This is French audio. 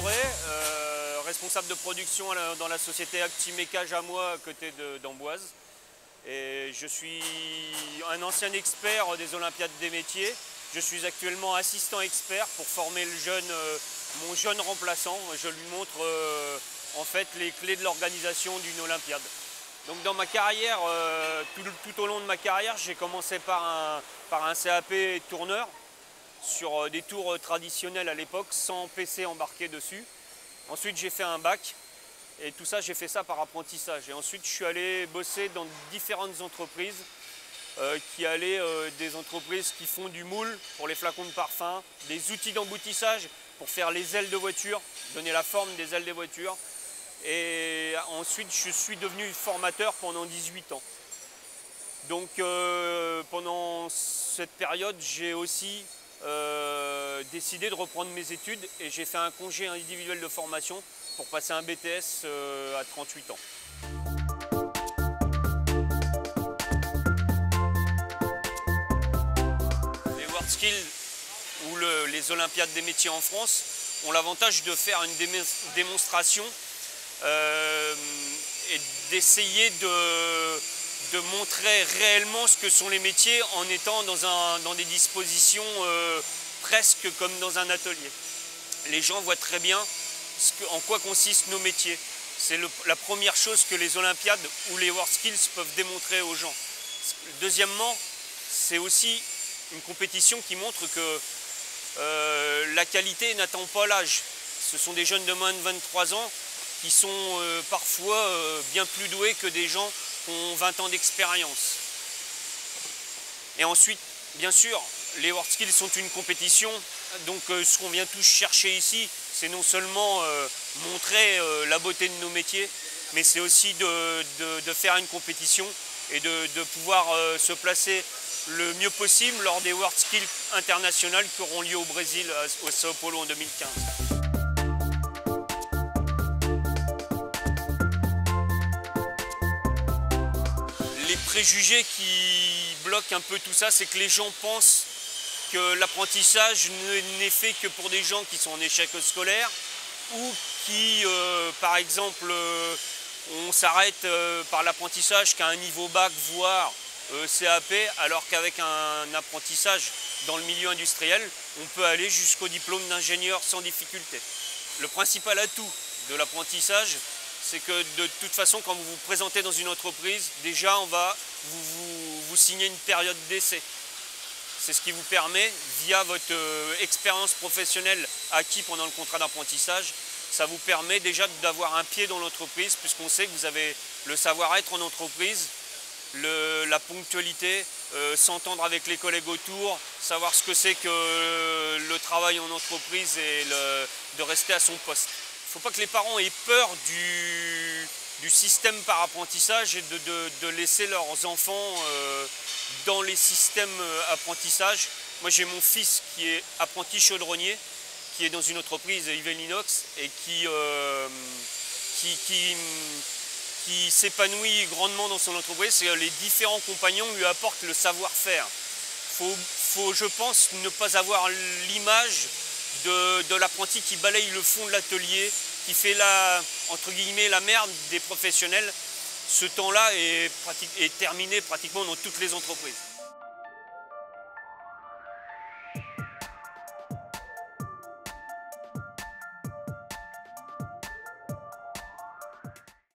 Doré, responsable de production dans la société Actimeca Jamois à côté d'Amboise. Et je suis un ancien expert des Olympiades des métiers. Je suis actuellement assistant expert pour former mon jeune remplaçant. Je lui montre en fait les clés de l'organisation d'une Olympiade. Donc dans ma carrière, tout au long de ma carrière, j'ai commencé par un CAP tourneur sur des tours traditionnels à l'époque, sans PC embarqué dessus. Ensuite j'ai fait un bac et tout ça j'ai fait ça par apprentissage. Et ensuite je suis allé bosser dans différentes entreprises des entreprises qui font du moule pour les flacons de parfum, des outils d'emboutissage pour faire les ailes de voiture, donner la forme des ailes des voitures. Et ensuite je suis devenu formateur pendant 18 ans. Donc pendant cette période j'ai aussi décidé de reprendre mes études et j'ai fait un congé individuel de formation pour passer un BTS à 38 ans. Les WorldSkills ou les Olympiades des métiers en France ont l'avantage de faire une démonstration et d'essayer de montrer réellement ce que sont les métiers en étant dans des dispositions presque comme dans un atelier. Les gens voient très bien en quoi consistent nos métiers. C'est la première chose que les Olympiades ou les WorldSkills peuvent démontrer aux gens. Deuxièmement, c'est aussi une compétition qui montre que la qualité n'attend pas l'âge. Ce sont des jeunes de moins de 23 ans qui sont parfois bien plus doués que des gens qui ont 20 ans d'expérience. Et ensuite, bien sûr, les WorldSkills sont une compétition, donc ce qu'on vient tous chercher ici, c'est non seulement montrer la beauté de nos métiers, mais c'est aussi de faire une compétition et de pouvoir se placer le mieux possible lors des WorldSkills internationales qui auront lieu au Brésil, au Sao Paulo en 2015. Les préjugés qui bloquent un peu tout ça, c'est que les gens pensent que l'apprentissage n'est fait que pour des gens qui sont en échec scolaire ou qui, par exemple, on s'arrête par l'apprentissage qu'à un niveau bac, voire CAP, alors qu'avec un apprentissage dans le milieu industriel, on peut aller jusqu'au diplôme d'ingénieur sans difficulté. Le principal atout de l'apprentissage, c'est que de toute façon, quand vous vous présentez dans une entreprise, déjà on va vous signer une période d'essai. C'est ce qui vous permet, via votre expérience professionnelle acquise pendant le contrat d'apprentissage, ça vous permet déjà d'avoir un pied dans l'entreprise, puisqu'on sait que vous avez le savoir-être en entreprise, la ponctualité, s'entendre avec les collègues autour, savoir ce que c'est que le travail en entreprise et de rester à son poste. Il ne faut pas que les parents aient peur du système par apprentissage et de laisser leurs enfants dans les systèmes apprentissage. Moi j'ai mon fils qui est apprenti chaudronnier, qui est dans une entreprise Yvelinox et qui s'épanouit grandement dans son entreprise. Les différents compagnons lui apportent le savoir-faire. Faut, je pense, ne pas avoir l'image de l'apprenti qui balaye le fond de l'atelier, qui fait entre guillemets la merde des professionnels. Ce temps-là est terminé pratiquement dans toutes les entreprises.